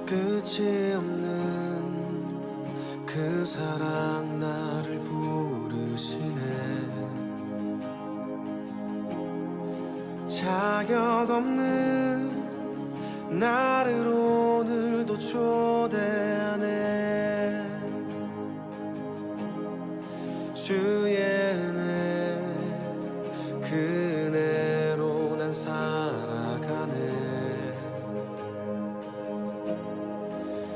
끝이 없는 그 사랑 나를 부르시네. 자격 없는 나를 오늘도 초대하네. 주의 은혜 그 은혜로 난 살아가네.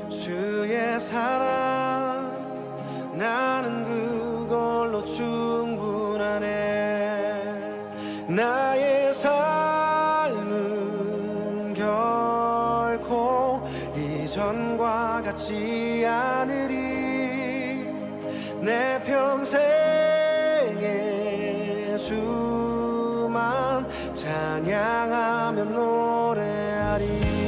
주의 사랑 나는 그걸로 충분하네. 나의 삶은 결코 이전과 같지 않으리. 내 평생에 주만 찬양하며 노래하리.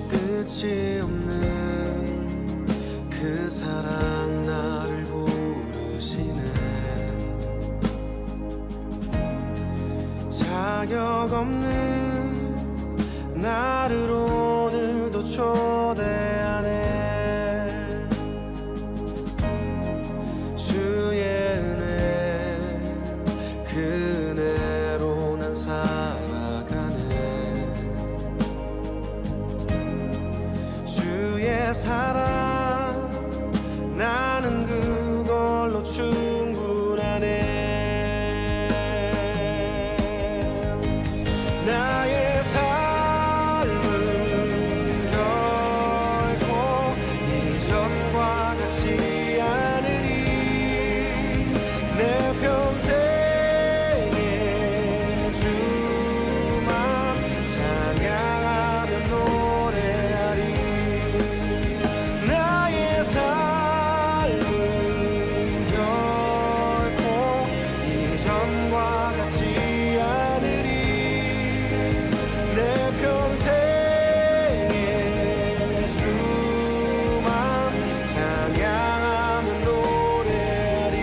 끝이 없는 그 사랑 나를 부르시네. 자격 없는 나를 오늘도 초대하네. 주의 은혜 그 은혜로 난 살아가네. 주의 사랑 나는 그걸로 충분하네. 나의 삶은 결코 이전과 같지 않으리. 내 평생에 주만 찬양하며 노래하리. 나의 삶은 결코 이전과 같지 않으리. 내 평생에 주만 찬양하며 노래하리.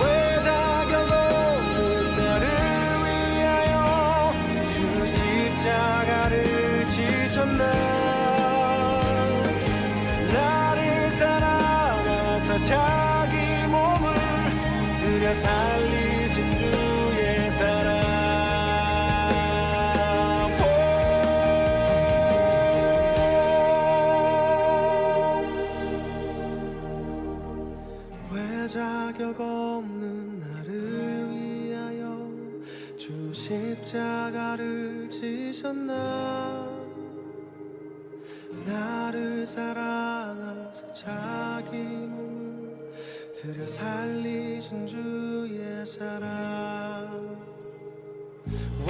왜 자격 없는 나를 위하여 주 십자가를 지셨나. 나를 사랑하사 자기 몸을 들여 살리신 주의 사랑. 왜 자격 없는 나를 위하여 주 십자가를 지셨나. 나를 사랑하사 자기 몸을 들여 살리신 주의 사랑.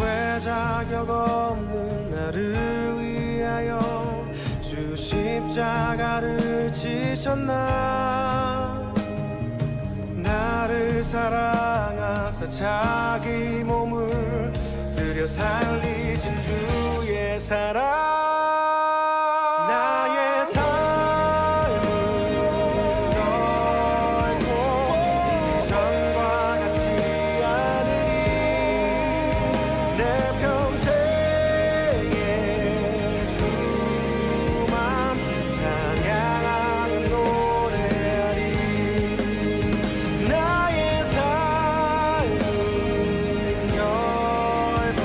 왜 자격 없는 나를 위하여 주 십자가를 지셨나. 나를 사랑하사 자기 몸을 들여 살리신 주의 사랑. 나의 삶은 결코 이전과 같지 않으리. 내 평생에 주만 찬양하며 노래하리. 나의 삶은 결코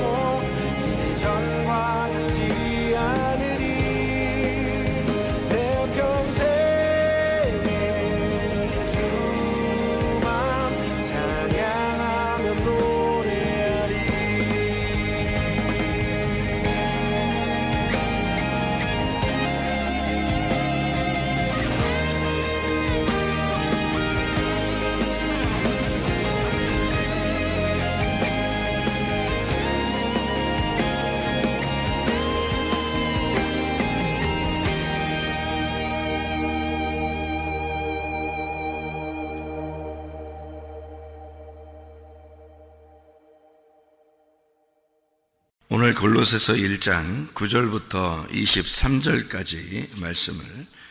오늘 골로새서 1장 9절부터 23절까지 말씀을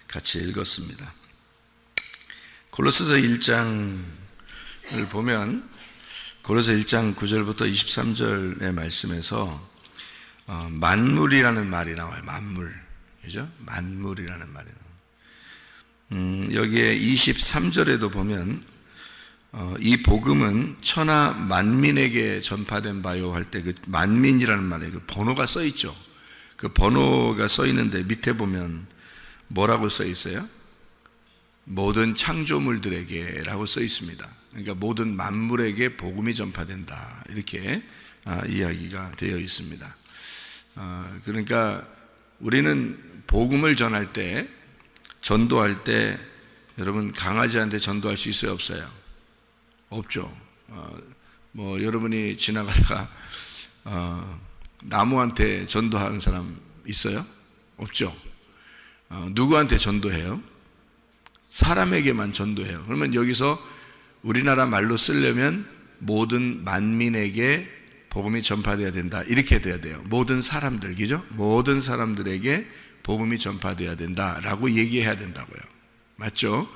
같이 읽었습니다. 골로새서 1장을 보면 골로새 1장 9절부터 23절의 말씀에서 만물이라는 말이 나와요. 만물, 그죠? 만물이라는 말이 나와요. 여기에 23절에도 보면 이 복음은 천하 만민에게 전파된 바요 할 때 그 만민이라는 말에 그 번호가 써 있죠. 그 번호가 써 있는데 밑에 보면 뭐라고 써 있어요? 모든 창조물들에게 라고 써 있습니다. 그러니까 모든 만물에게 복음이 전파된다, 이렇게 이야기가 되어 있습니다. 그러니까 우리는 복음을 전할 때, 전도할 때 여러분 강아지한테 전도할 수 있어요, 없어요? 없죠. 여러분이 지나가다가 나무한테 전도하는 사람 있어요? 없죠. 누구한테 전도해요? 사람에게만 전도해요. 그러면 여기서 우리나라 말로 쓰려면 모든 만민에게 복음이 전파되어야 된다, 이렇게 돼야 돼요. 모든 사람들, 그죠? 모든 사람들에게 복음이 전파되어야 된다라고 얘기해야 된다고요. 맞죠?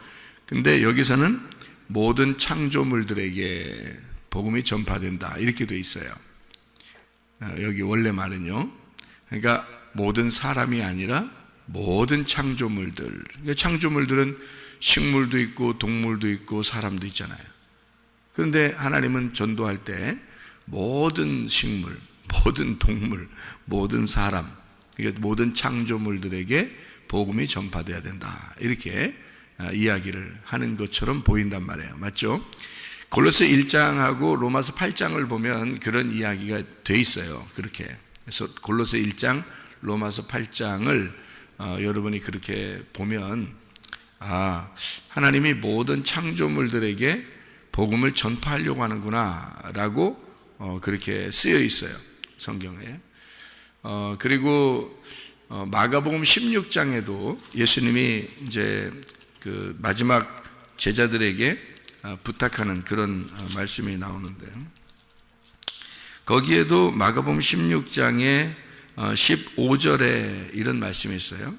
근데 여기서는 모든 창조물들에게 복음이 전파된다, 이렇게 돼 있어요. 여기 원래 말은요. 그러니까 모든 사람이 아니라 모든 창조물들. 그러니까 창조물들은 식물도 있고 동물도 있고 사람도 있잖아요. 그런데 하나님은 전도할 때 모든 식물, 모든 동물, 모든 사람, 그러니까 모든 창조물들에게 복음이 전파돼야 된다, 이렇게 이야기를 하는 것처럼 보인단 말이에요. 맞죠? 골로새 1장하고 로마서 8장을 보면 그런 이야기가 돼 있어요. 그렇게. 그래서 골로새 1장, 로마서 8장을 여러분이 그렇게 보면 하나님이 모든 창조물들에게 복음을 전파하려고 하는구나 라고 그렇게 쓰여 있어요, 성경에. 그리고 마가복음 16장에도 예수님이 이제 그 마지막 제자들에게 부탁하는 그런 말씀이 나오는데, 거기에도 마가복음 16장에 15절에 이런 말씀이 있어요.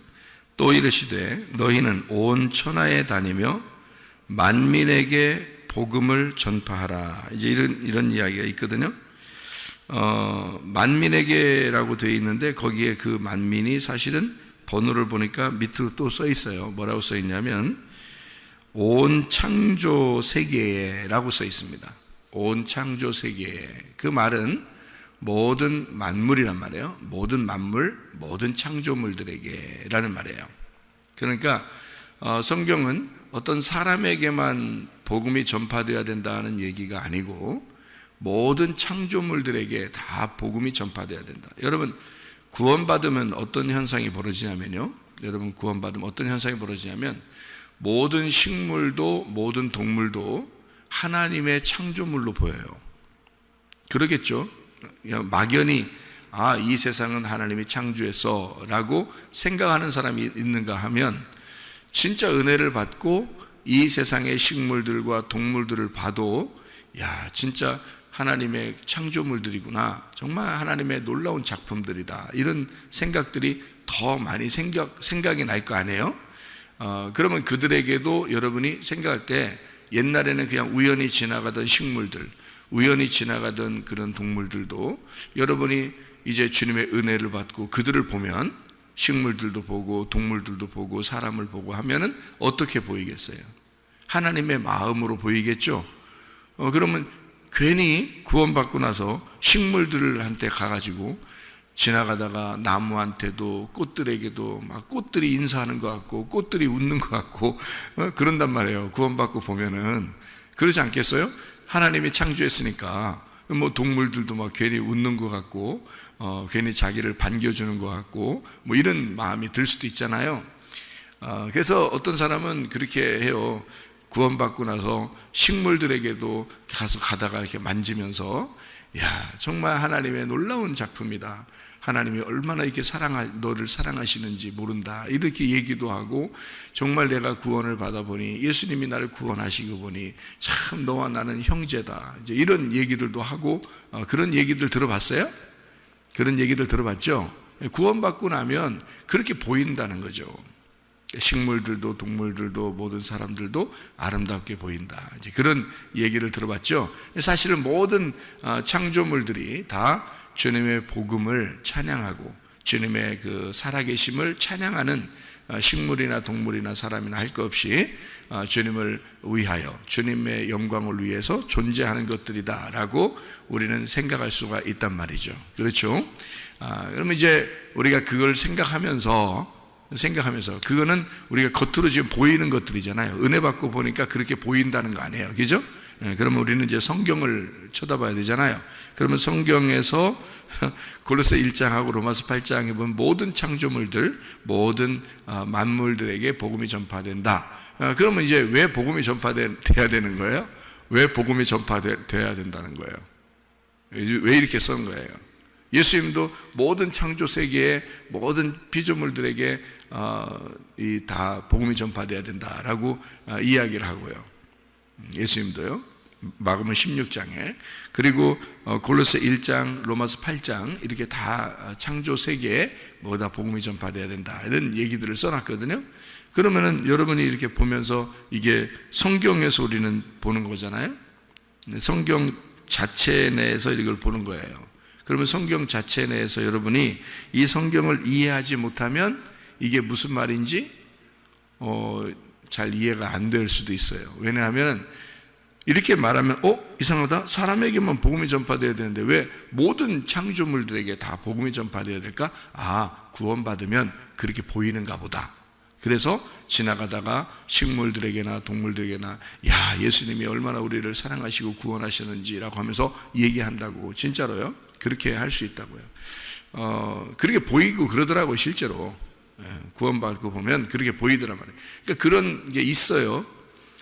또 이르시되 너희는 온 천하에 다니며 만민에게 복음을 전파하라. 이제 이런 이야기가 있거든요. 만민에게라고 되어 있는데 거기에 그 만민이 사실은 번호를 보니까 밑으로 또 써 있어요. 뭐라고 써 있냐면 온 창조 세계에라고 써 있습니다. 온 창조 세계에. 그 말은 모든 만물이란 말이에요. 모든 만물, 모든 창조물들에게 라는 말이에요. 그러니까 성경은 어떤 사람에게만 복음이 전파되어야 된다는 얘기가 아니고 모든 창조물들에게 다 복음이 전파되어야 된다. 여러분, 구원받으면 어떤 현상이 벌어지냐면요. 여러분, 구원받으면 어떤 현상이 벌어지냐면 모든 식물도 모든 동물도 하나님의 창조물로 보여요. 그러겠죠? 막연히 이 세상은 하나님이 창조했어 라고 생각하는 사람이 있는가 하면 진짜 은혜를 받고 이 세상의 식물들과 동물들을 봐도 진짜 하나님의 창조물들이구나, 정말 하나님의 놀라운 작품들이다, 이런 생각들이 더 많이 생각이 날 거 아니에요? 그러면 그들에게도 여러분이 생각할 때 옛날에는 그냥 우연히 지나가던 식물들, 우연히 지나가던 그런 동물들도 여러분이 이제 주님의 은혜를 받고 그들을 보면 식물들도 보고 동물들도 보고 사람을 보고 하면은 어떻게 보이겠어요? 하나님의 마음으로 보이겠죠? 그러면 괜히 구원받고 나서 식물들한테 가가지고 지나가다가 나무한테도 꽃들에게도 막 꽃들이 인사하는 것 같고 꽃들이 웃는 것 같고 그런단 말이에요. 구원받고 보면은. 그러지 않겠어요? 하나님이 창조했으니까 뭐 동물들도 막 괜히 웃는 것 같고 괜히 자기를 반겨주는 것 같고 뭐 이런 마음이 들 수도 있잖아요. 그래서 어떤 사람은 그렇게 해요. 구원받고 나서 식물들에게도 가다가 이렇게 만지면서 정말 하나님의 놀라운 작품이다, 하나님이 얼마나 이렇게 너를 사랑하시는지 모른다, 이렇게 얘기도 하고, 정말 내가 구원을 받아보니 예수님이 나를 구원하시고 보니 참 너와 나는 형제다, 이제 이런 얘기들도 하고. 그런 얘기들 들어봤어요? 그런 얘기를 들어봤죠? 구원받고 나면 그렇게 보인다는 거죠. 식물들도 동물들도 모든 사람들도 아름답게 보인다. 이제 그런 얘기를 들어봤죠. 사실은 모든 창조물들이 다 주님의 복음을 찬양하고 주님의 그 살아계심을 찬양하는, 식물이나 동물이나 사람이나 할 것 없이 주님을 위하여 주님의 영광을 위해서 존재하는 것들이다라고 우리는 생각할 수가 있단 말이죠. 그렇죠? 그러면 이제 우리가 그걸 생각하면서 그거는 우리가 겉으로 지금 보이는 것들이잖아요. 은혜 받고 보니까 그렇게 보인다는 거 아니에요. 그죠? 그러면 우리는 이제 성경을 쳐다봐야 되잖아요. 그러면 성경에서 골로새 1장하고 로마서 8장에 보면 모든 창조물들, 모든 만물들에게 복음이 전파된다. 그러면 이제 왜 복음이 전파돼야 되는 거예요? 왜 복음이 전파돼야 된다는 거예요? 왜 이렇게 쓴 거예요? 예수님도 모든 창조 세계의 모든 피조물들에게 다 복음이 전파돼야 된다라고 이야기를 하고요. 예수님도요. 마가복음 16장에, 그리고 골로새 1장, 로마서 8장 이렇게 다 창조 세계에 다 복음이 전파돼야 된다 이런 얘기들을 써놨거든요. 그러면은 여러분이 이렇게 보면서 이게 성경에서 우리는 보는 거잖아요. 성경 자체 내에서 이걸 보는 거예요. 그러면 성경 자체 내에서 여러분이 이 성경을 이해하지 못하면 이게 무슨 말인지 잘 이해가 안 될 수도 있어요. 왜냐하면 이렇게 말하면 이상하다. 사람에게만 복음이 전파돼야 되는데 왜 모든 창조물들에게 다 복음이 전파돼야 될까? 구원받으면 그렇게 보이는가 보다. 그래서 지나가다가 식물들에게나 동물들에게나 예수님이 얼마나 우리를 사랑하시고 구원하셨는지라고 하면서 얘기한다고. 진짜로요? 그렇게 할 수 있다고요. 그렇게 보이고 그러더라고요. 실제로 구원받고 보면 그렇게 보이더란 말이에요. 그러니까 그런 게 있어요.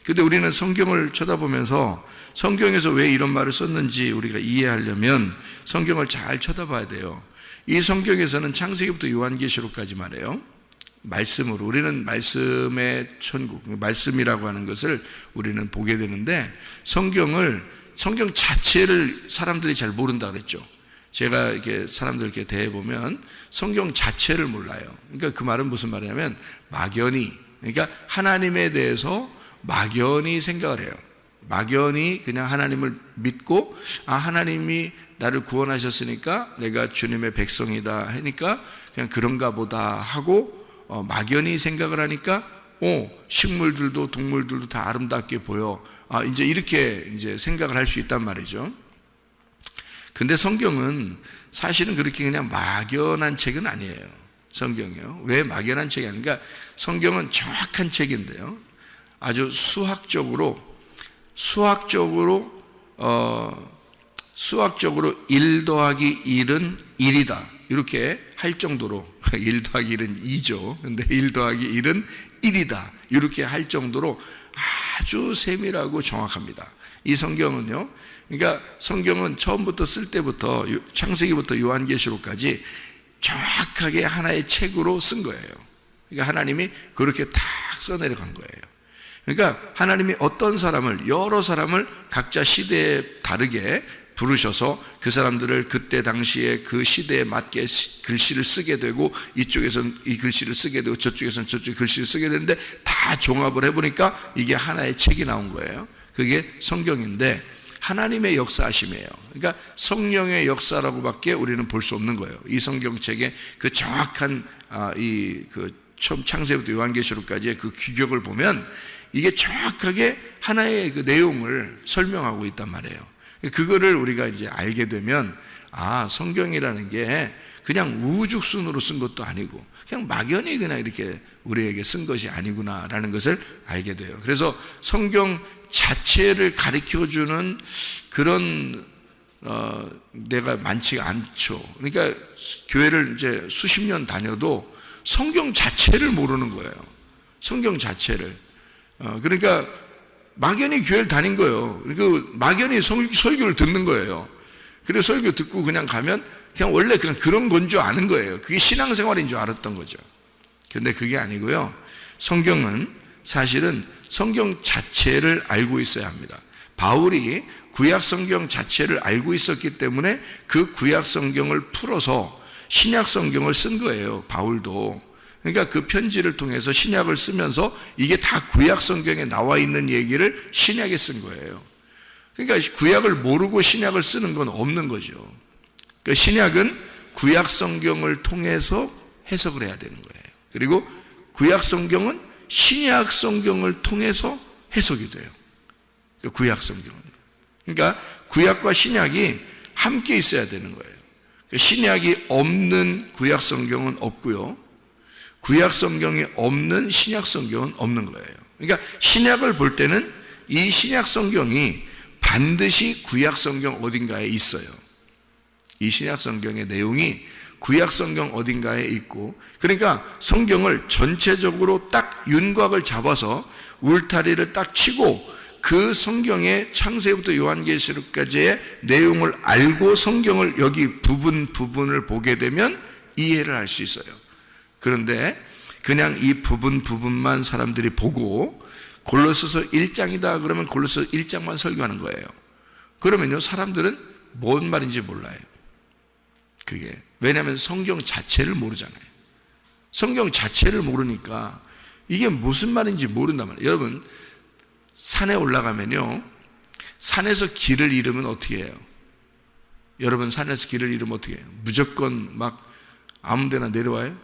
근데 우리는 성경을 쳐다보면서 성경에서 왜 이런 말을 썼는지 우리가 이해하려면 성경을 잘 쳐다봐야 돼요. 이 성경에서는 창세기부터 요한계시록까지 말해요. 말씀으로, 우리는 말씀의 천국, 말씀이라고 하는 것을 우리는 보게 되는데 성경 자체를 사람들이 잘 모른다 그랬죠. 제가 이렇게 사람들께 대해보면 성경 자체를 몰라요. 그러니까 그 말은 무슨 말이냐면 막연히, 그러니까 하나님에 대해서 막연히 생각을 해요. 막연히 그냥 하나님을 믿고 하나님이 나를 구원하셨으니까 내가 주님의 백성이다 하니까 그냥 그런가 보다 하고 막연히 생각을 하니까 식물들도 동물들도 다 아름답게 보여. 이제 이렇게 이제 생각을 할 수 있단 말이죠. 근데 성경은 사실은 그렇게 그냥 막연한 책은 아니에요. 성경이요. 왜 막연한 책이 아닌가? 성경은 정확한 책인데요. 아주 수학적으로 1 더하기 1은 1이다. 이렇게 할 정도로 1 더하기 1은 2죠. 근데 1 더하기 1은 1이다. 이렇게 할 정도로 아주 세밀하고 정확합니다. 이 성경은요. 그러니까 성경은 처음부터 쓸 때부터 창세기부터 요한계시록까지 정확하게 하나의 책으로 쓴 거예요. 그러니까 하나님이 그렇게 탁 써내려간 거예요. 그러니까 하나님이 어떤 사람을, 여러 사람을 각자 시대에 다르게 부르셔서 그 사람들을 그때 당시에 그 시대에 맞게 글씨를 쓰게 되고 이쪽에서는 이 글씨를 쓰게 되고 저쪽에서는 저쪽 글씨를 쓰게 되는데 다 종합을 해보니까 이게 하나의 책이 나온 거예요. 그게 성경인데 하나님의 역사하심이에요. 그러니까 성령의 역사라고밖에 우리는 볼 수 없는 거예요. 이 성경책의 그 정확한 처음 창세부터 요한계시록까지의 그 규격을 보면 이게 정확하게 하나의 그 내용을 설명하고 있단 말이에요. 그거를 우리가 이제 알게 되면 성경이라는 게 그냥 우후죽순으로 쓴 것도 아니고 그냥 막연히 그냥 이렇게 우리에게 쓴 것이 아니구나라는 것을 알게 돼요. 그래서 성경 자체를 가르쳐주는 그런 데가 많지가 않죠. 그러니까 교회를 이제 수십 년 다녀도 성경 자체를 모르는 거예요. 성경 자체를. 그러니까 막연히 교회를 다닌 거예요. 그러니까 막연히 설교를 듣는 거예요. 그래서 설교 듣고 그냥 가면 그냥 원래 그냥 그런 건 줄 아는 거예요. 그게 신앙생활인 줄 알았던 거죠. 그런데 그게 아니고요. 성경은 사실은 성경 자체를 알고 있어야 합니다. 바울이 구약 성경 자체를 알고 있었기 때문에 그 구약 성경을 풀어서 신약 성경을 쓴 거예요. 바울도. 그러니까 그 편지를 통해서 신약을 쓰면서 이게 다 구약 성경에 나와 있는 얘기를 신약에 쓴 거예요. 그러니까 구약을 모르고 신약을 쓰는 건 없는 거죠. 그러니까 신약은 구약 성경을 통해서 해석을 해야 되는 거예요. 그리고 구약 성경은 신약 성경을 통해서 해석이 돼요. 구약 성경은. 그러니까 구약과 신약이 함께 있어야 되는 거예요. 신약이 없는 구약 성경은 없고요. 구약 성경이 없는 신약 성경은 없는 거예요. 그러니까 신약을 볼 때는 이 신약 성경이 반드시 구약 성경 어딘가에 있어요. 이 신약 성경의 내용이 구약 성경 어딘가에 있고, 그러니까 성경을 전체적으로 딱 윤곽을 잡아서 울타리를 딱 치고 그 성경의 창세부터 요한계시록까지의 내용을 알고 성경을 여기 부분을 보게 되면 이해를 할 수 있어요. 그런데 그냥 이 부분만 사람들이 보고 골로새서 1장이다 그러면 골로새서 1장만 설교하는 거예요. 그러면요, 사람들은 뭔 말인지 몰라요. 그게 왜냐하면 성경 자체를 모르잖아요. 성경 자체를 모르니까 이게 무슨 말인지 모른단 말이에요. 여러분, 산에 올라가면요, 산에서 길을 잃으면 어떻게 해요? 여러분, 산에서 길을 잃으면 어떻게 해요? 무조건 막 아무 데나 내려와요?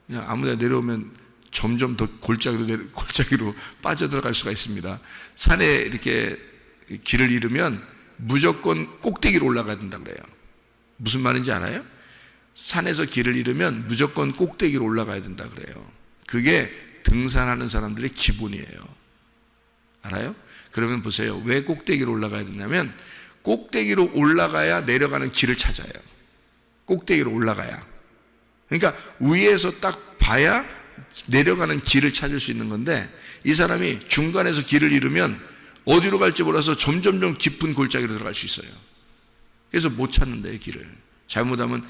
그냥 아무 데나 내려오면 점점 더 골짜기로 빠져들어갈 수가 있습니다. 산에 이렇게 길을 잃으면 무조건 꼭대기로 올라가야 된다 그래요. 무슨 말인지 알아요? 산에서 길을 잃으면 무조건 꼭대기로 올라가야 된다 그래요. 그게 등산하는 사람들의 기본이에요. 알아요? 그러면 보세요. 왜 꼭대기로 올라가야 되냐면 꼭대기로 올라가야 내려가는 길을 찾아요. 꼭대기로 올라가야. 그러니까 위에서 딱 봐야 내려가는 길을 찾을 수 있는 건데, 이 사람이 중간에서 길을 잃으면 어디로 갈지 몰라서 점점 깊은 골짜기로 들어갈 수 있어요. 그래서 못 찾는데 길을 잘못하면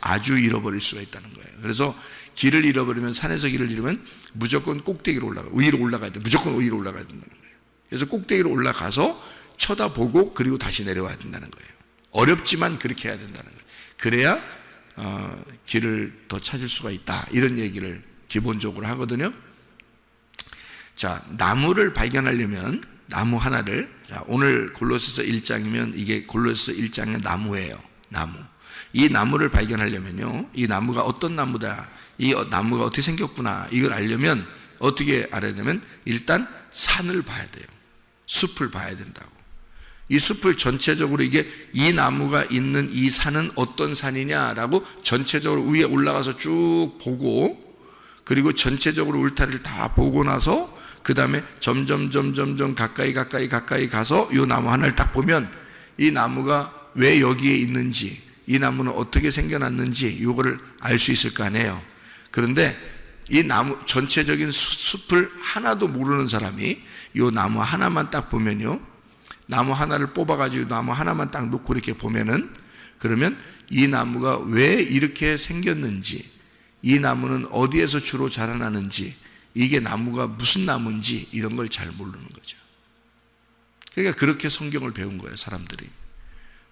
아주 잃어버릴 수가 있다는 거예요. 그래서 길을 잃어버리면, 산에서 길을 잃으면 무조건 꼭대기로 위로 올라가야 돼. 무조건 위로 올라가야 된다는 거예요. 그래서 꼭대기로 올라가서 쳐다보고 그리고 다시 내려와야 된다는 거예요. 어렵지만 그렇게 해야 된다는 거예요. 그래야 길을 더 찾을 수가 있다, 이런 얘기를 기본적으로 하거든요. 자, 나무를 발견하려면 나무 하나를, 자, 오늘 골로새서 1장이면 이게 골로새서 1장의 나무예요. 나무. 이 나무를 발견하려면요, 이 나무가 어떤 나무다, 이 나무가 어떻게 생겼구나, 이걸 알려면 어떻게 알아야 되면 일단 산을 봐야 돼요. 숲을 봐야 된다고. 이 숲을 전체적으로 이게 이 나무가 있는 이 산은 어떤 산이냐라고 전체적으로 위에 올라가서 쭉 보고, 그리고 전체적으로 울타리를 다 보고 나서 그 다음에 점점 가까이 가서 이 나무 하나를 딱 보면 이 나무가 왜 여기에 있는지, 이 나무는 어떻게 생겨났는지 이거를 알 수 있을 거 아니에요. 그런데 이 나무 전체적인 숲을 하나도 모르는 사람이 이 나무 하나만 딱 보면요, 나무 하나를 뽑아가지고 나무 하나만 딱 놓고 이렇게 보면은, 그러면 이 나무가 왜 이렇게 생겼는지, 이 나무는 어디에서 주로 자라나는지, 이게 나무가 무슨 나무인지 이런 걸 잘 모르는 거죠. 그러니까 그렇게 성경을 배운 거예요, 사람들이.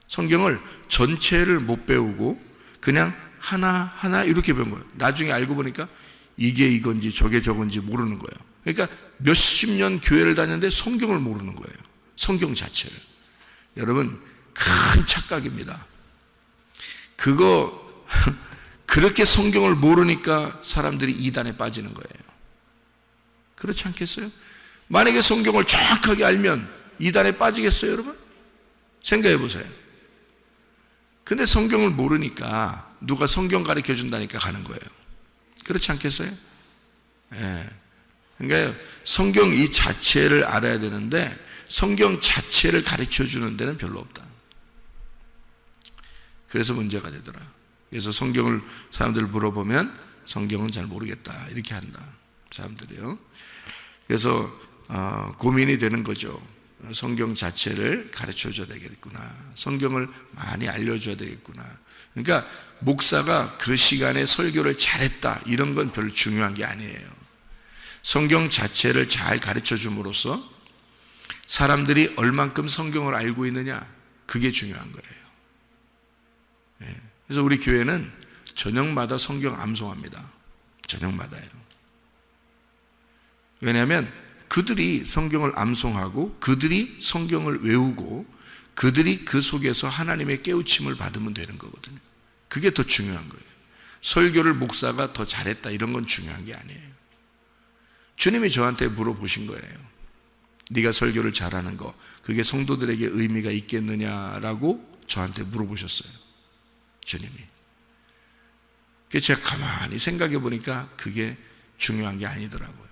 성경을 전체를 못 배우고 그냥 하나하나 이렇게 배운 거예요. 나중에 알고 보니까 이게 이건지 저게 저건지 모르는 거예요. 그러니까 몇십 년 교회를 다녔는데 성경을 모르는 거예요. 성경 자체를. 여러분, 큰 착각입니다. 그렇게 성경을 모르니까 사람들이 이단에 빠지는 거예요. 그렇지 않겠어요? 만약에 성경을 정확하게 알면 이단에 빠지겠어요, 여러분? 생각해 보세요. 근데 성경을 모르니까 누가 성경 가르쳐 준다니까 가는 거예요. 그렇지 않겠어요? 예. 그러니까 성경 이 자체를 알아야 되는데 성경 자체를 가르쳐 주는 데는 별로 없다. 그래서 문제가 되더라. 그래서 성경을 사람들 물어보면 성경은 잘 모르겠다, 이렇게 한다, 사람들이요. 그래서 고민이 되는 거죠. 성경 자체를 가르쳐 줘야 되겠구나, 성경을 많이 알려줘야 되겠구나. 그러니까 목사가 그 시간에 설교를 잘했다 이런 건 별로 중요한 게 아니에요. 성경 자체를 잘 가르쳐 줌으로써 사람들이 얼만큼 성경을 알고 있느냐, 그게 중요한 거예요. 그래서 우리 교회는 저녁마다 성경 암송합니다. 저녁마다요. 왜냐하면 그들이 성경을 암송하고 그들이 성경을 외우고 그들이 그 속에서 하나님의 깨우침을 받으면 되는 거거든요. 그게 더 중요한 거예요. 설교를 목사가 더 잘했다 이런 건 중요한 게 아니에요. 주님이 저한테 물어보신 거예요. 네가 설교를 잘하는 거 그게 성도들에게 의미가 있겠느냐라고 저한테 물어보셨어요. 주님이. 그래서 제가 가만히 생각해 보니까 그게 중요한 게 아니더라고요.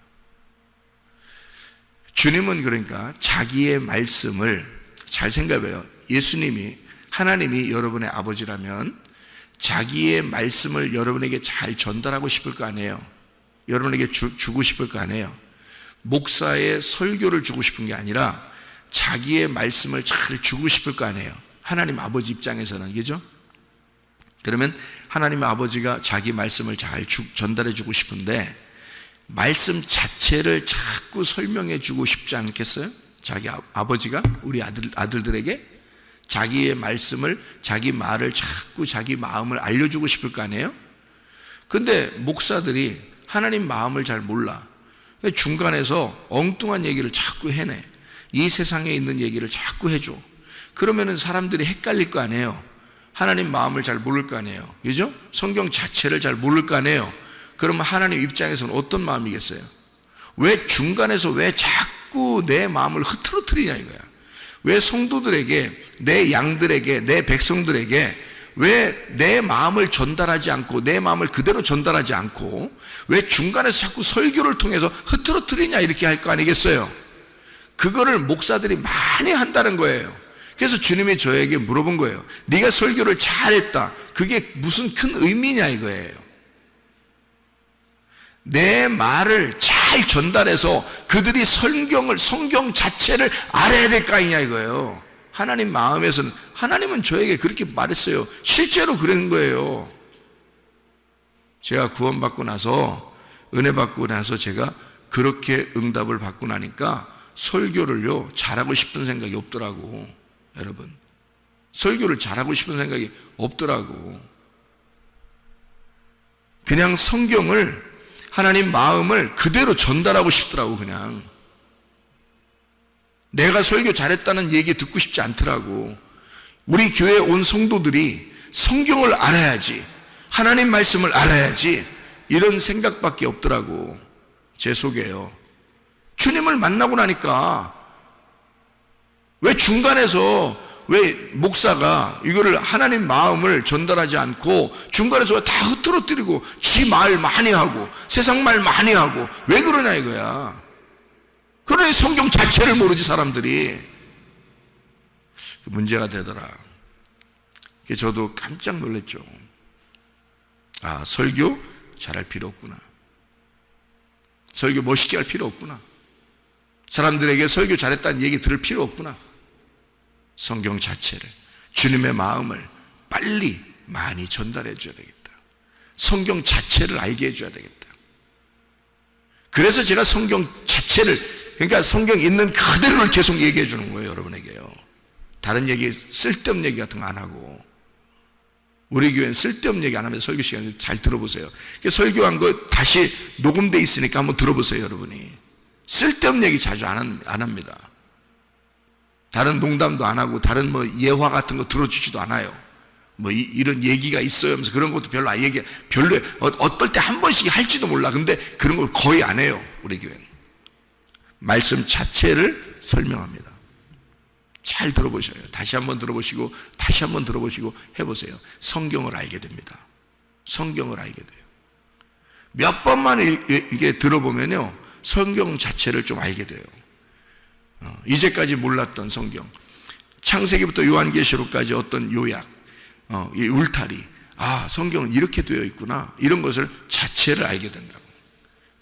주님은 그러니까 자기의 말씀을 잘 생각해요. 예수님이, 하나님이 여러분의 아버지라면 자기의 말씀을 여러분에게 잘 전달하고 싶을 거 아니에요. 여러분에게 주고 싶을 거 아니에요. 목사의 설교를 주고 싶은 게 아니라 자기의 말씀을 잘 주고 싶을 거 아니에요. 하나님 아버지 입장에서는, 그죠? 그러면 하나님 아버지가 자기 말씀을 잘 전달해 주고 싶은데 말씀 자체를 자꾸 설명해 주고 싶지 않겠어요? 자기 아버지가 우리 아들들에게 자기의 말씀을, 자기 말을 자꾸 자기 마음을 알려주고 싶을 거 아니에요? 근데 목사들이 하나님 마음을 잘 몰라. 중간에서 엉뚱한 얘기를 자꾸 해내. 이 세상에 있는 얘기를 자꾸 해줘. 그러면은 사람들이 헷갈릴 거 아니에요. 하나님 마음을 잘 모를 거 아니에요. 그죠? 성경 자체를 잘 모를 거 아니에요. 그러면 하나님 입장에서는 어떤 마음이겠어요? 왜 중간에서 왜 자꾸 내 마음을 흐트러뜨리냐 이거야. 왜 성도들에게, 내 양들에게, 내 백성들에게 왜 내 마음을 전달하지 않고 내 마음을 그대로 전달하지 않고 왜 중간에서 자꾸 설교를 통해서 흐트러뜨리냐 이렇게 할 거 아니겠어요? 그거를 목사들이 많이 한다는 거예요. 그래서 주님이 저에게 물어본 거예요. 네가 설교를 잘했다. 그게 무슨 큰 의미냐 이거예요. 내 말을 잘 전달해서 그들이 성경 자체를 알아야 될 거 아니냐 이거예요. 하나님 마음에서는, 하나님은 저에게 그렇게 말했어요. 실제로 그런 거예요. 제가 구원받고 나서, 은혜 받고 나서 제가 그렇게 응답을 받고 나니까 설교를요 잘하고 싶은 생각이 없더라고. 여러분, 설교를 잘하고 싶은 생각이 없더라고. 그냥 성경을, 하나님 마음을 그대로 전달하고 싶더라고. 그냥 내가 설교 잘했다는 얘기 듣고 싶지 않더라고. 우리 교회에 온 성도들이 성경을 알아야지, 하나님 말씀을 알아야지, 이런 생각밖에 없더라고. 제 속에요. 주님을 만나고 나니까 왜 중간에서 왜 목사가 이거를 하나님 마음을 전달하지 않고 중간에서 다 흐트러뜨리고 지 말 많이 하고 세상 말 많이 하고 왜 그러냐 이거야. 그러니 성경 자체를 모르지 사람들이. 문제가 되더라. 저도 깜짝 놀랐죠. 아, 설교 잘할 필요 없구나. 설교 멋있게 할 필요 없구나. 사람들에게 설교 잘했다는 얘기 들을 필요 없구나. 성경 자체를, 주님의 마음을 빨리 많이 전달해 줘야 되겠다. 성경 자체를 알게 해줘야 되겠다. 그래서 제가 성경 자체를, 그러니까 성경 있는 그대로를 계속 얘기해 주는 거예요. 여러분에게요. 다른 얘기, 쓸데없는 얘기 같은 거 안 하고. 우리 교회는 쓸데없는 얘기 안 하면서 설교 시간에 잘 들어보세요. 설교한 거 다시 녹음돼 있으니까 한번 들어보세요. 여러분이 쓸데없는 얘기 자주 안 합니다. 다른 농담도 안 하고 다른 뭐 예화 같은 거 들어주지도 않아요. 뭐 이런 얘기가 있어요 하면서 그런 것도 별로 어떨 때 한 번씩 할지도 몰라. 근데 그런 걸 거의 안 해요. 우리 교회는 말씀 자체를 설명합니다. 잘 들어보셔요. 다시 한번 들어보시고 다시 한번 들어보시고 해보세요. 성경을 알게 됩니다. 성경을 알게 돼요. 몇 번만 이게 들어보면요 성경 자체를 좀 알게 돼요. 이제까지 몰랐던 성경, 창세기부터 요한계시록까지 어떤 요약, 이 울타리, 아 성경은 이렇게 되어 있구나, 이런 것을 자체를 알게 된다고.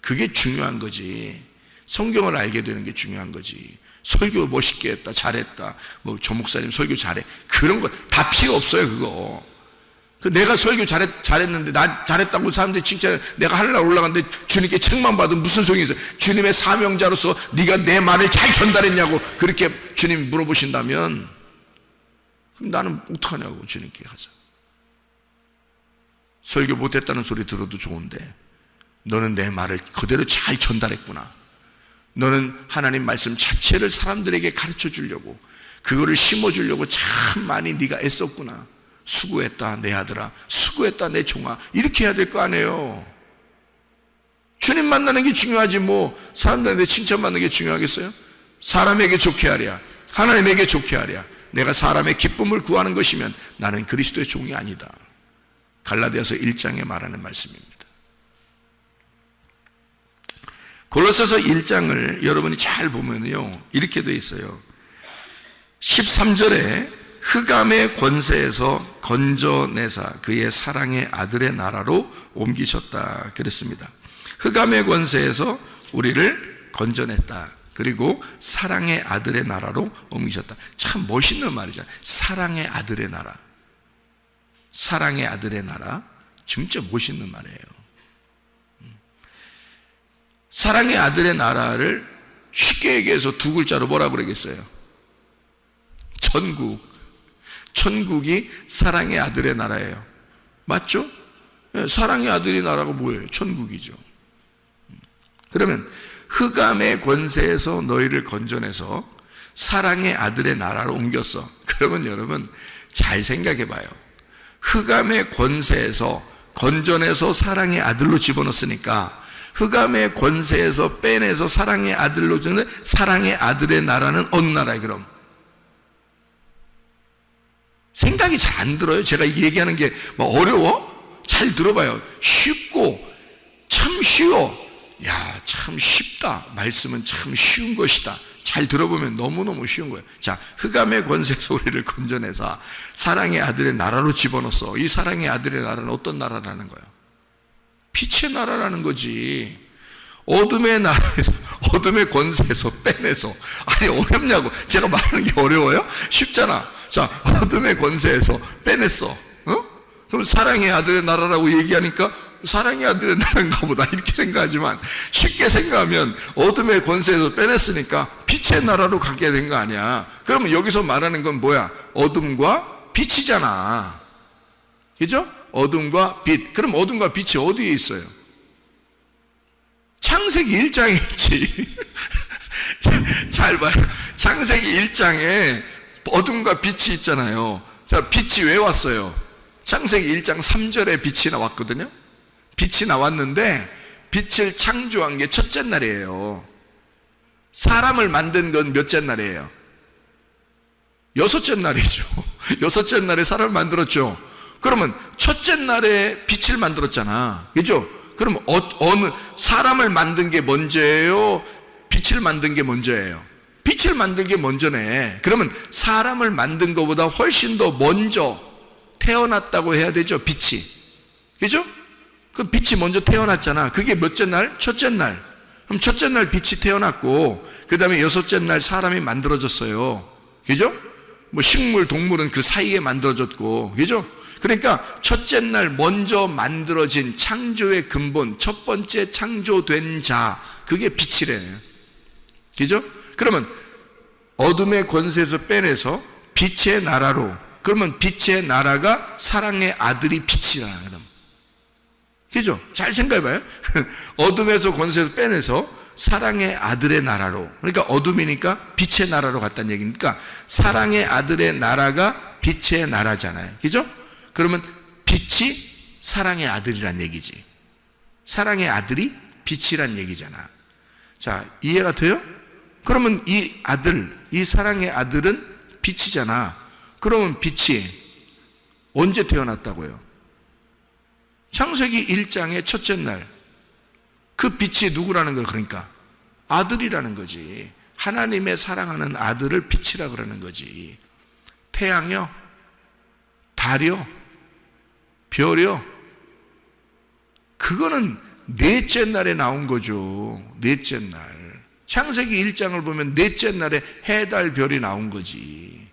그게 중요한 거지. 성경을 알게 되는 게 중요한 거지. 설교 멋있게 했다, 잘했다, 뭐 조 목사님 설교 잘해, 그런 거 다 필요 없어요. 그거 그 내가 설교 잘했는데 나 잘했다고 사람들이 칭찬해. 내가 하늘나라 올라갔는데 주님께 책만 받으면 무슨 소용이 있어? 주님의 사명자로서 네가 내 말을 잘 전달했냐고 그렇게 주님 물어보신다면 그럼 나는 어떡하냐고 주님께 하자. 설교 못했다는 소리 들어도 좋은데 너는 내 말을 그대로 잘 전달했구나. 너는 하나님 말씀 자체를 사람들에게 가르쳐 주려고 그거를 심어주려고 참 많이 네가 애썼구나. 수고했다 내 아들아, 수고했다 내 종아. 이렇게 해야 될 거 아니에요. 주님 만나는 게 중요하지 뭐 사람들한테 칭찬받는 게 중요하겠어요? 사람에게 좋게 하랴 하나님에게 좋게 하랴. 내가 사람의 기쁨을 구하는 것이면 나는 그리스도의 종이 아니다. 갈라디아서 1장에 말하는 말씀입니다. 골로새서 1장을 여러분이 잘 보면요 이렇게 돼 있어요. 13절에 흑암의 권세에서 건져내사 그의 사랑의 아들의 나라로 옮기셨다 그랬습니다. 흑암의 권세에서 우리를 건져냈다. 그리고 사랑의 아들의 나라로 옮기셨다. 참 멋있는 말이잖아요. 사랑의 아들의 나라. 사랑의 아들의 나라. 진짜 멋있는 말이에요. 사랑의 아들의 나라를 쉽게 얘기해서 두 글자로 뭐라고 그러겠어요? 천국. 천국이 사랑의 아들의 나라예요. 맞죠? 사랑의 아들의 나라가 뭐예요? 천국이죠. 그러면 흑암의 권세에서 너희를 건져내서 사랑의 아들의 나라로 옮겼어. 그러면 여러분 잘 생각해 봐요. 흑암의 권세에서 건져내서 사랑의 아들로 집어넣었으니까 흑암의 권세에서 빼내서 사랑의 아들로 주는 사랑의 아들의 나라는 어느 나라예요 그럼? 생각이 잘 안 들어요. 제가 얘기하는 게 뭐 어려워? 잘 들어봐요. 쉽고 참 쉬워. 야, 참 쉽다. 말씀은 참 쉬운 것이다. 잘 들어보면 너무너무 쉬운 거예요. 자, 흑암의 권세에서 우리를 건져내서 사랑의 아들의 나라로 집어넣었어. 이 사랑의 아들의 나라는 어떤 나라라는 거예요? 빛의 나라라는 거지. 어둠의 나라에서 어둠의 권세에서 빼내서. 아니 어렵냐고. 제가 말하는 게 어려워요? 쉽잖아. 자, 어둠의 권세에서 빼냈어. 그럼 사랑의 아들의 나라라고 얘기하니까 사랑의 아들의 나라인가 보다 이렇게 생각하지만 쉽게 생각하면 어둠의 권세에서 빼냈으니까 빛의 나라로 가게 된 거 아니야. 그러면 여기서 말하는 건 뭐야? 어둠과 빛이잖아. 그죠? 어둠과 빛. 그럼 어둠과 빛이 어디에 있어요? 창세기 1장에 있지. 잘 봐요. 창세기 1장에 어둠과 빛이 있잖아요. 자, 빛이 왜 왔어요? 창세기 1장 3절에 빛이 나왔거든요. 빛이 나왔는데 빛을 창조한 게 첫째 날이에요. 사람을 만든 건 몇째 날이에요? 여섯째 날이죠. 여섯째 날에 사람을 만들었죠. 그러면 첫째 날에 빛을 만들었잖아. 그죠? 그럼 어느 사람을 만든 게 먼저예요? 빛을 만든 게 먼저예요? 빛을 만든 게 먼저네. 그러면 사람을 만든 것보다 훨씬 더 먼저 태어났다고 해야 되죠, 빛이. 그죠? 그 빛이 먼저 태어났잖아. 그게 몇째 날? 첫째 날. 그럼 첫째 날 빛이 태어났고 그 다음에 여섯째 날 사람이 만들어졌어요. 그죠? 뭐 식물, 동물은 그 사이에 만들어졌고, 그죠? 그러니까 첫째 날 먼저 만들어진 창조의 근본, 첫 번째 창조된 자, 그게 빛이래. 그죠? 그러면 어둠의 권세에서 빼내서 빛의 나라로, 그러면 빛의 나라가 사랑의 아들이 빛이라. 그럼 그죠? 잘 생각해봐요. 어둠에서 권세에서 빼내서 사랑의 아들의 나라로, 그러니까 어둠이니까 빛의 나라로 갔다는 얘기니까 사랑의 아들의 나라가 빛의 나라잖아요. 그죠? 그러면 빛이 사랑의 아들이란 얘기지. 사랑의 아들이 빛이란 얘기잖아. 자, 이해가 돼요? 그러면 이 아들, 이 사랑의 아들은 빛이잖아. 그러면 빛이 언제 태어났다고요? 창세기 1장의 첫째 날. 그 빛이 누구라는 거예요? 그러니까 아들이라는 거지. 하나님의 사랑하는 아들을 빛이라 그러는 거지. 태양이요? 달이요? 별이요? 그거는 넷째 날에 나온 거죠. 넷째 날. 창세기 1장을 보면 넷째 날에 해, 달, 별이 나온 거지.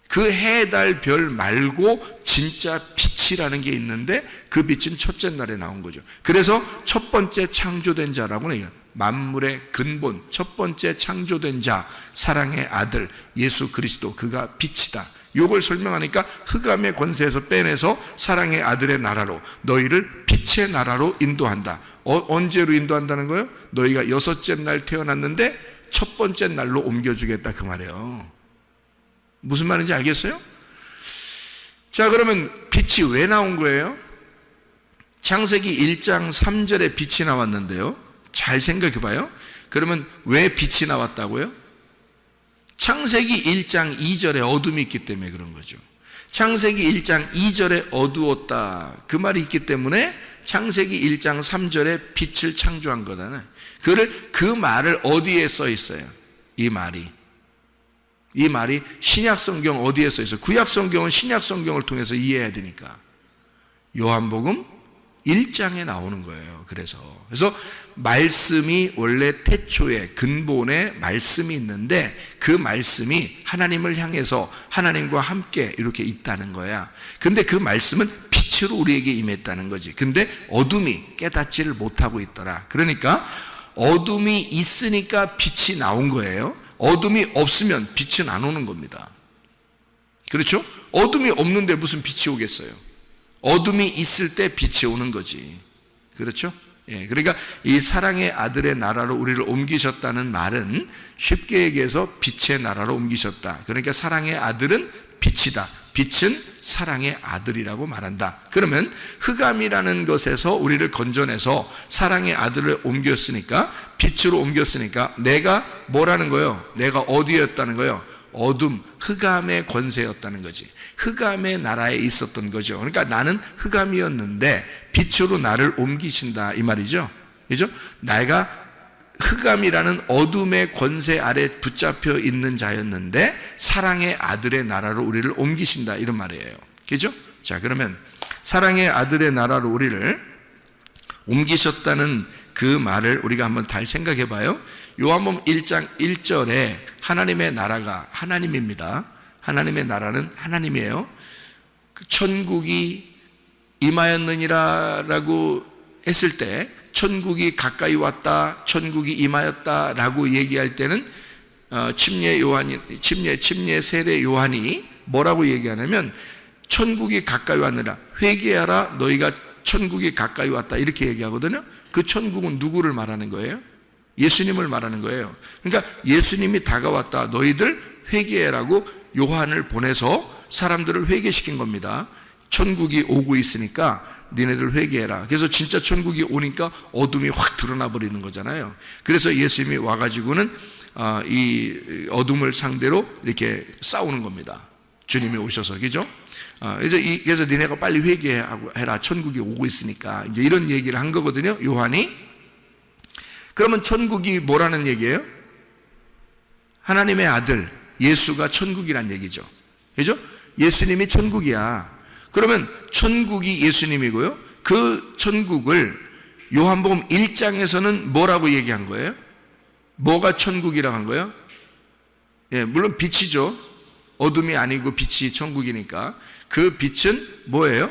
그 해, 달, 별 말고 진짜 빛이라는 게 있는데 그 빛은 첫째 날에 나온 거죠. 그래서 첫 번째 창조된 자라고 해요. 만물의 근본, 첫 번째 창조된 자, 사랑의 아들 예수 그리스도, 그가 빛이다. 이걸 설명하니까 흑암의 권세에서 빼내서 사랑의 아들의 나라로, 너희를 빛의 나라로 인도한다. 언제로 인도한다는 거예요? 너희가 여섯째 날 태어났는데 첫 번째 날로 옮겨주겠다, 그 말이에요. 무슨 말인지 알겠어요? 자, 그러면 빛이 왜 나온 거예요? 창세기 1장 3절에 빛이 나왔는데요, 잘 생각해 봐요. 그러면 왜 빛이 나왔다고요? 창세기 1장 2절에 어둠이 있기 때문에 그런 거죠. 창세기 1장 2절에 어두웠다, 그 말이 있기 때문에 창세기 1장 3절에 빛을 창조한 거잖아요. 그 말을 어디에 써 있어요? 이 말이 신약 성경 어디에 써 있어요? 구약 성경은 신약 성경을 통해서 이해해야 되니까 요한복음 1장에 나오는 거예요. 그래서 말씀이 원래 태초에 근본에 말씀이 있는데 그 말씀이 하나님을 향해서 하나님과 함께 이렇게 있다는 거야. 근데 그 말씀은 빛으로 우리에게 임했다는 거지. 근데 어둠이 깨닫지를 못하고 있더라. 그러니까 어둠이 있으니까 빛이 나온 거예요. 어둠이 없으면 빛은 안 오는 겁니다. 그렇죠? 어둠이 없는데 무슨 빛이 오겠어요? 어둠이 있을 때 빛이 오는 거지. 그렇죠? 예, 그러니까 이 사랑의 아들의 나라로 우리를 옮기셨다는 말은 쉽게 얘기해서 빛의 나라로 옮기셨다. 그러니까 사랑의 아들은 빛이다. 빛은 사랑의 아들이라고 말한다. 그러면 흑암이라는 것에서 우리를 건져내서 사랑의 아들을 옮겼으니까, 빛으로 옮겼으니까 내가 뭐라는 거예요? 내가 어디였다는 거예요? 어둠, 흑암의 권세였다는 거지. 흑암의 나라에 있었던 거죠. 그러니까 나는 흑암이었는데 빛으로 나를 옮기신다, 이 말이죠. 그죠? 내가 흑암이라는 어둠의 권세 아래 붙잡혀 있는 자였는데 사랑의 아들의 나라로 우리를 옮기신다, 이런 말이에요. 그죠? 자, 그러면 사랑의 아들의 나라로 우리를 옮기셨다는 그 말을 우리가 한번 잘 생각해 봐요. 요한복음 1장 1절에 하나님의 나라가 하나님입니다. 하나님의 나라는 하나님이에요. 천국이 임하였느니라 라고 했을 때, 천국이 가까이 왔다, 천국이 임하였다 라고 얘기할 때는 침례 세례 요한이 뭐라고 얘기하냐면, 천국이 가까이 왔느라, 회개하라, 너희가 천국이 가까이 왔다, 이렇게 얘기하거든요. 그 천국은 누구를 말하는 거예요? 예수님을 말하는 거예요. 그러니까 예수님이 다가왔다, 너희들 회개하라고 요한을 보내서 사람들을 회개시킨 겁니다. 천국이 오고 있으니까 니네들 회개해라. 그래서 진짜 천국이 오니까 어둠이 확 드러나 버리는 거잖아요. 그래서 예수님이 와가지고는 이 어둠을 상대로 이렇게 싸우는 겁니다. 주님이 오셔서, 그죠? 그래서 니네가 빨리 회개해라, 천국이 오고 있으니까, 이제 이런 얘기를 한 거거든요, 요한이. 그러면 천국이 뭐라는 얘기예요? 하나님의 아들 예수가 천국이란 얘기죠. 그죠? 예수님이 천국이야. 그러면 천국이 예수님이고요, 그 천국을 요한복음 1장에서는 뭐라고 얘기한 거예요? 뭐가 천국이라고 한 거예요? 예, 물론 빛이죠. 어둠이 아니고 빛이 천국이니까. 그 빛은 뭐예요?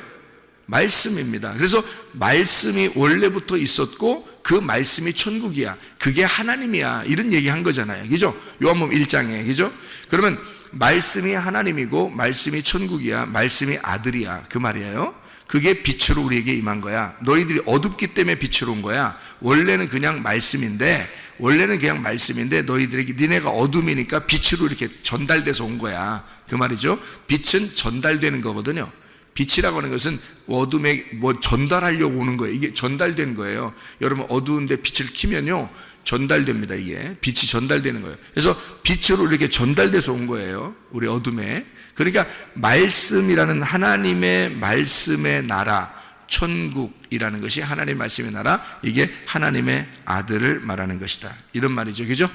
말씀입니다. 그래서 말씀이 원래부터 있었고 그 말씀이 천국이야, 그게 하나님이야, 이런 얘기 한 거잖아요. 그죠? 요한복음 1장에. 그죠? 그러면 말씀이 하나님이고 말씀이 천국이야, 말씀이 아들이야, 그 말이에요. 그게 빛으로 우리에게 임한 거야. 너희들이 어둡기 때문에 빛으로 온 거야. 원래는 그냥 말씀인데 너희들에게, 니네가 어둠이니까 빛으로 이렇게 전달돼서 온 거야, 그 말이죠. 빛은 전달되는 거거든요. 빛이라고 하는 것은 어둠에 뭐 전달하려고 오는 거예요. 이게 전달된 거예요. 여러분, 어두운데 빛을 켜면요 전달됩니다. 이게 빛이 전달되는 거예요. 그래서 빛으로 이렇게 전달돼서 온 거예요, 우리 어둠에. 그러니까 말씀이라는 하나님의 말씀의 나라, 천국이라는 것이 하나님의 말씀의 나라, 이게 하나님의 아들을 말하는 것이다, 이런 말이죠. 그죠?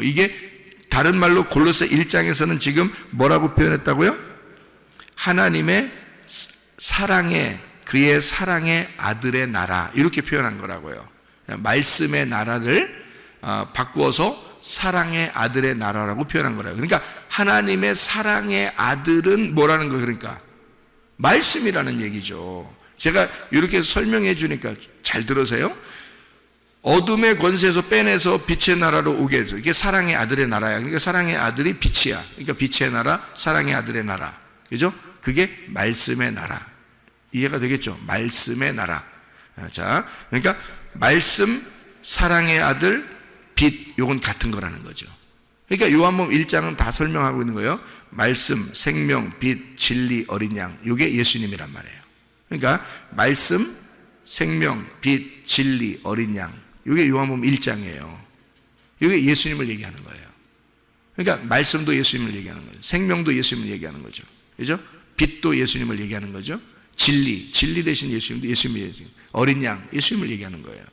이게 다른 말로 골로새 1장에서는 지금 뭐라고 표현했다고요? 하나님의 그의 사랑의 아들의 나라, 이렇게 표현한 거라고요. 말씀의 나라를 바꾸어서 사랑의 아들의 나라라고 표현한 거라요. 그러니까 하나님의 사랑의 아들은 뭐라는 거예요? 그러니까 말씀이라는 얘기죠. 제가 이렇게 설명해 주니까 잘 들으세요. 어둠의 권세에서 빼내서 빛의 나라로 오게 해서 이게 사랑의 아들의 나라야. 그러니까 사랑의 아들이 빛이야. 그러니까 빛의 나라, 사랑의 아들의 나라. 그죠? 그게 말씀의 나라. 이해가 되겠죠? 말씀의 나라. 자, 그러니까 말씀, 사랑의 아들, 빛, 요건 같은 거라는 거죠. 그러니까 요한복음 1장은 다 설명하고 있는 거예요. 말씀, 생명, 빛, 진리, 어린 양. 요게 예수님이란 말이에요. 그러니까 말씀, 생명, 빛, 진리, 어린 양. 요게 요한복음 1장이에요. 요게 예수님을 얘기하는 거예요. 그러니까 말씀도 예수님을 얘기하는 거죠. 생명도 예수님을 얘기하는 거죠. 그죠? 빛도 예수님을 얘기하는 거죠. 진리 대신 예수님도 예수님을 얘기하는 거예요. 어린 양, 예수님을 얘기하는 거예요.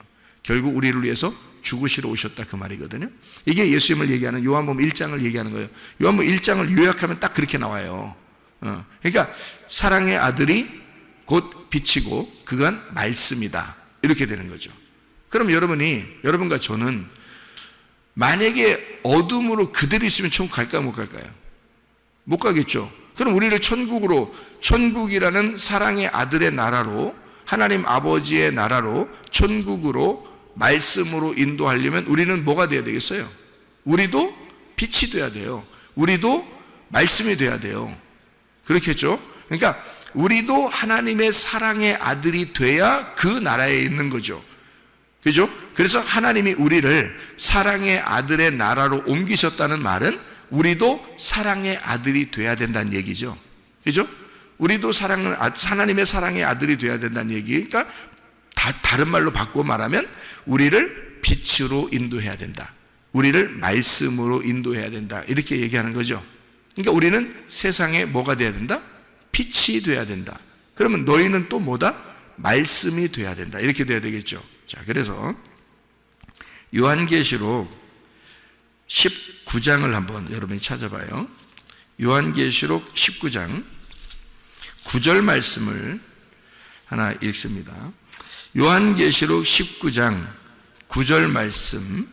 결국 우리를 위해서 죽으시러 오셨다 그 말이거든요. 이게 예수님을 얘기하는 요한복음 1장을 얘기하는 거예요. 요한복음 1장을 요약하면 딱 그렇게 나와요. 그러니까 사랑의 아들이 곧 빛이고 그건 말씀이다. 이렇게 되는 거죠. 그럼 여러분과 저는 만약에 어둠으로 그대로 있으면 천국 갈까요? 못 갈까요? 못 가겠죠. 그럼 우리를 천국이라는 사랑의 아들의 나라로, 하나님 아버지의 나라로, 천국으로, 말씀으로 인도하려면 우리는 뭐가 돼야 되겠어요? 우리도 빛이 돼야 돼요. 우리도 말씀이 돼야 돼요. 그렇겠죠? 그러니까 우리도 하나님의 사랑의 아들이 돼야 그 나라에 있는 거죠. 그죠? 그래서 하나님이 우리를 사랑의 아들의 나라로 옮기셨다는 말은 우리도 사랑의 아들이 돼야 된다는 얘기죠. 그죠? 우리도 하나님의 사랑의 아들이 돼야 된다는 얘기. 그러니까 다른 말로 바꾸어 말하면 우리를 빛으로 인도해야 된다. 우리를 말씀으로 인도해야 된다. 이렇게 얘기하는 거죠. 그러니까 우리는 세상에 뭐가 돼야 된다? 빛이 돼야 된다. 그러면 너희는 또 뭐다? 말씀이 돼야 된다. 이렇게 돼야 되겠죠. 자, 그래서 요한계시록 19장을 한번 여러분이 찾아봐요. 요한계시록 19장 9절 말씀을 하나 읽습니다. 요한계시록 19장 9절 말씀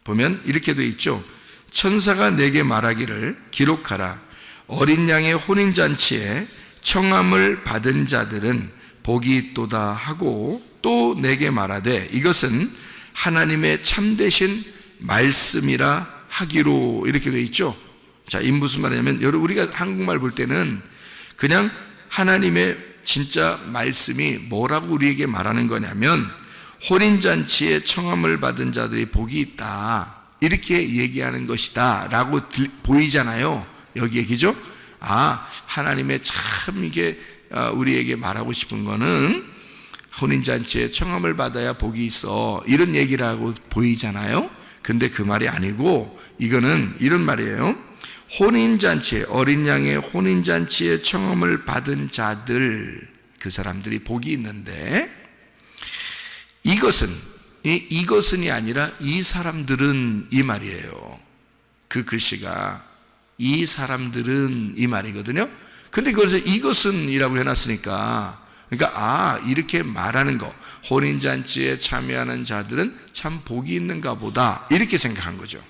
보면 이렇게 되어 있죠. 천사가 내게 말하기를 기록하라. 어린 양의 혼인잔치에 청함을 받은 자들은 복이 있도다 하고 또 내게 말하되 이것은 하나님의 참되신 말씀이라 하기로 이렇게 되어 있죠. 자, 이 무슨 말이냐면 여러분 우리가 한국말 볼 때는 그냥 하나님의 진짜 말씀이 뭐라고 우리에게 말하는 거냐면 혼인잔치에 청함을 받은 자들이 복이 있다 이렇게 얘기하는 것이다 라고 보이잖아요. 여기 얘기죠. 하나님의 참 이게 우리에게 말하고 싶은 거는 혼인잔치에 청함을 받아야 복이 있어 이런 얘기라고 보이잖아요. 근데 그 말이 아니고 이거는 이런 말이에요. 혼인잔치에 어린 양의 혼인잔치에 청함을 받은 자들 그 사람들이 복이 있는데 이것은이 아니라 이 사람들은 이 말이에요. 그 글씨가 이 사람들은 이 말이거든요. 근데 그것을 이것은이라고 해놨으니까 그러니까 이렇게 말하는 거 혼인잔치에 참여하는 자들은 참 복이 있는가 보다 이렇게 생각한 거죠.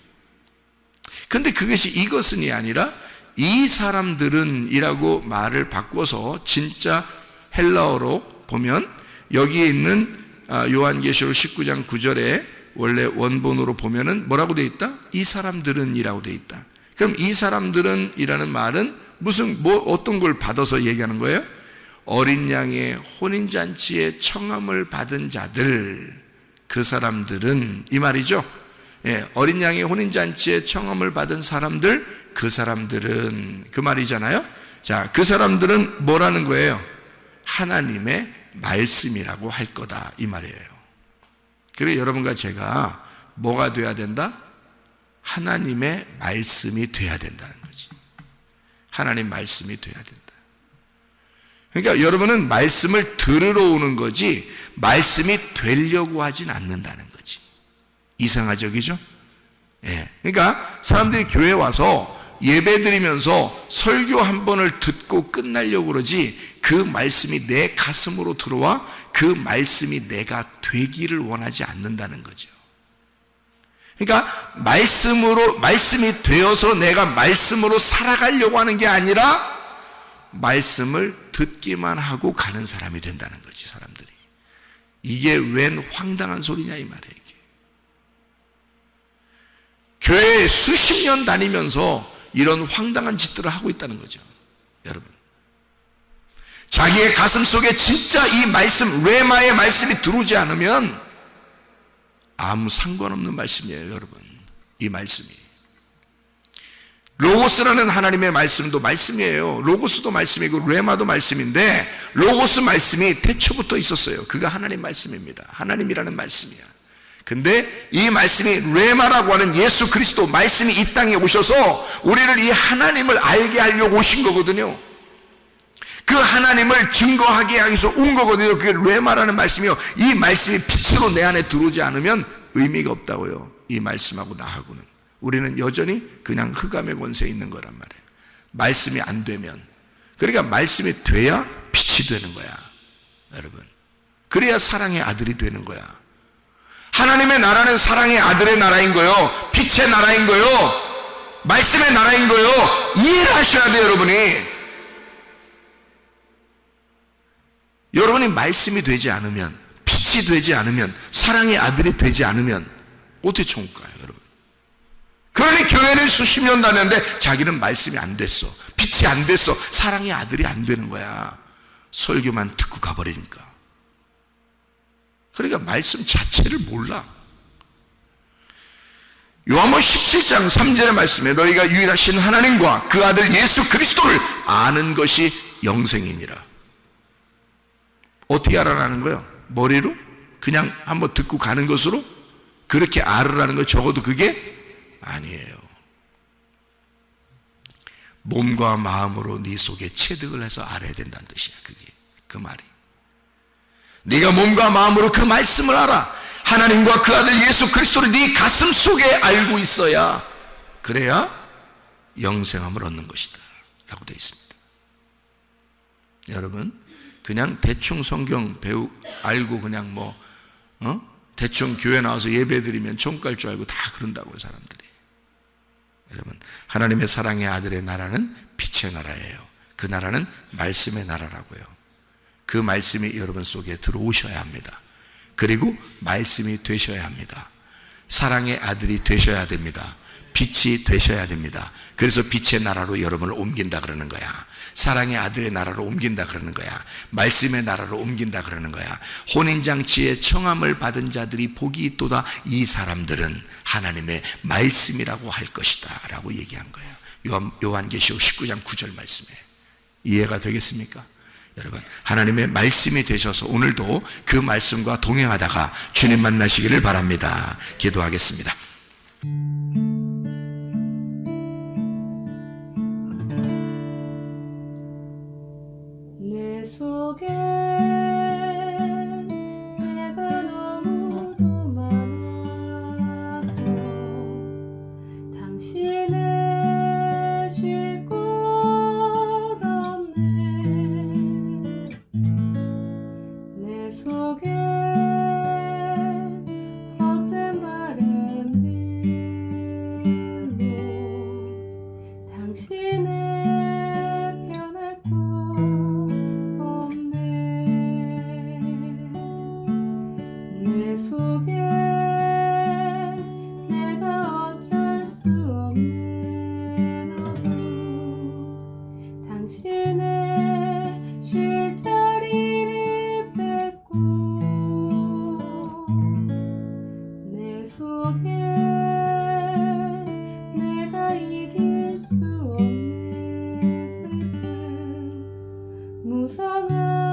근데 그것이 이것은이 아니라 이 사람들은 이라고 말을 바꿔서 진짜 헬라어로 보면 여기에 있는 요한계시록 19장 9절에 원래 원본으로 보면은 뭐라고 되어 있다? 이 사람들은 이라고 되어 있다. 그럼 이 사람들은 이라는 말은 어떤 걸 받아서 얘기하는 거예요? 어린 양의 혼인잔치에 청함을 받은 자들 그 사람들은 이 말이죠. 예, 어린 양의 혼인잔치에 청함을 받은 사람들 그 사람들은 그 말이잖아요. 자, 그 사람들은 뭐라는 거예요? 하나님의 말씀이라고 할 거다 이 말이에요. 그리고 여러분과 제가 뭐가 돼야 된다? 하나님의 말씀이 돼야 된다는 거지. 하나님 말씀이 돼야 된다. 그러니까 여러분은 말씀을 들으러 오는 거지 말씀이 되려고 하진 않는다는 거지. 이상하죠, 그죠? 예. 그러니까 사람들이 교회에 와서 예배 드리면서 설교 한 번을 듣고 끝나려고 그러지 그 말씀이 내 가슴으로 들어와 그 말씀이 내가 되기를 원하지 않는다는 거죠. 그러니까 말씀이 되어서 내가 말씀으로 살아가려고 하는 게 아니라 말씀을 듣기만 하고 가는 사람이 된다는 거지, 사람들이. 이게 웬 황당한 소리냐 이 말이에요. 이게. 교회에 수십 년 다니면서 이런 황당한 짓들을 하고 있다는 거죠, 여러분. 자기의 가슴 속에 진짜 이 말씀, 레마의 말씀이 들어오지 않으면 아무 상관없는 말씀이에요, 여러분. 이 말씀이. 로고스라는 하나님의 말씀도 말씀이에요. 로고스도 말씀이고 레마도 말씀인데, 로고스 말씀이 태초부터 있었어요. 그가 하나님 말씀입니다. 하나님이라는 말씀이야. 근데 이 말씀이 레마라고 하는 예수 그리스도 말씀이 이 땅에 오셔서 우리를 이 하나님을 알게 하려고 오신 거거든요. 그 하나님을 증거하게 하기 위해서 온 거거든요. 그게 레마라는 말씀이요. 이 말씀이 빛으로 내 안에 들어오지 않으면 의미가 없다고요. 이 말씀하고 나하고는. 우리는 여전히 그냥 흑암의 권세에 있는 거란 말이에요. 말씀이 안 되면. 그러니까 말씀이 돼야 빛이 되는 거야, 여러분. 그래야 사랑의 아들이 되는 거야. 하나님의 나라는 사랑의 아들의 나라인 거요, 빛의 나라인 거요, 말씀의 나라인 거요. 이해를 하셔야 돼요, 여러분이. 여러분이 말씀이 되지 않으면, 빛이 되지 않으면, 사랑의 아들이 되지 않으면 어떻게 천국 가요, 여러분? 그러니 교회를 수십 년 다녔는데 자기는 말씀이 안 됐어, 빛이 안 됐어, 사랑의 아들이 안 되는 거야. 설교만 듣고 가버리니까. 그러니까 말씀 자체를 몰라. 요한복음 17장 3절의 말씀에 너희가 유일하신 하나님과 그 아들 예수 그리스도를 아는 것이 영생이니라. 어떻게 알아라는 거예요? 머리로? 그냥 한번 듣고 가는 것으로? 그렇게 알으라는 거 적어도 그게 아니에요. 몸과 마음으로 네 속에 체득을 해서 알아야 된다는 뜻이야. 그게 그 말이. 네가 몸과 마음으로 그 말씀을 알아. 하나님과 그 아들 예수 그리스도를 네 가슴 속에 알고 있어야, 그래야 영생함을 얻는 것이다 라고 되어 있습니다. 여러분, 그냥 대충 성경 알고 그냥 대충 교회 나와서 예배 드리면 천국 갈 줄 알고 다 그런다고요, 사람들이. 여러분, 하나님의 사랑의 아들의 나라는 빛의 나라예요. 그 나라는 말씀의 나라라고요. 그 말씀이 여러분 속에 들어오셔야 합니다. 그리고 말씀이 되셔야 합니다. 사랑의 아들이 되셔야 됩니다. 빛이 되셔야 됩니다. 그래서 빛의 나라로 여러분을 옮긴다 그러는 거야. 사랑의 아들의 나라로 옮긴다 그러는 거야. 말씀의 나라로 옮긴다 그러는 거야. 혼인잔치에 청함을 받은 자들이 복이 있도다. 이 사람들은 하나님의 말씀이라고 할 것이다 라고 얘기한 거예요. 요한계시록 19장 9절 말씀에. 이해가 되겠습니까? 여러분, 하나님의 말씀이 되셔서 오늘도 그 말씀과 동행하다가 주님 만나시기를 바랍니다. 기도하겠습니다. 내 속에 내가 너무도 많아서 당신을 쉴 곳 없네. 내 속에 헛된 바램들로 당신을 변할 곳 내 속에 내가 어쩔 수 없는 어둠, 당신의 쉴 자리를 뺏고 내 속에 내가 이길 수 없는 슬픔, 무성한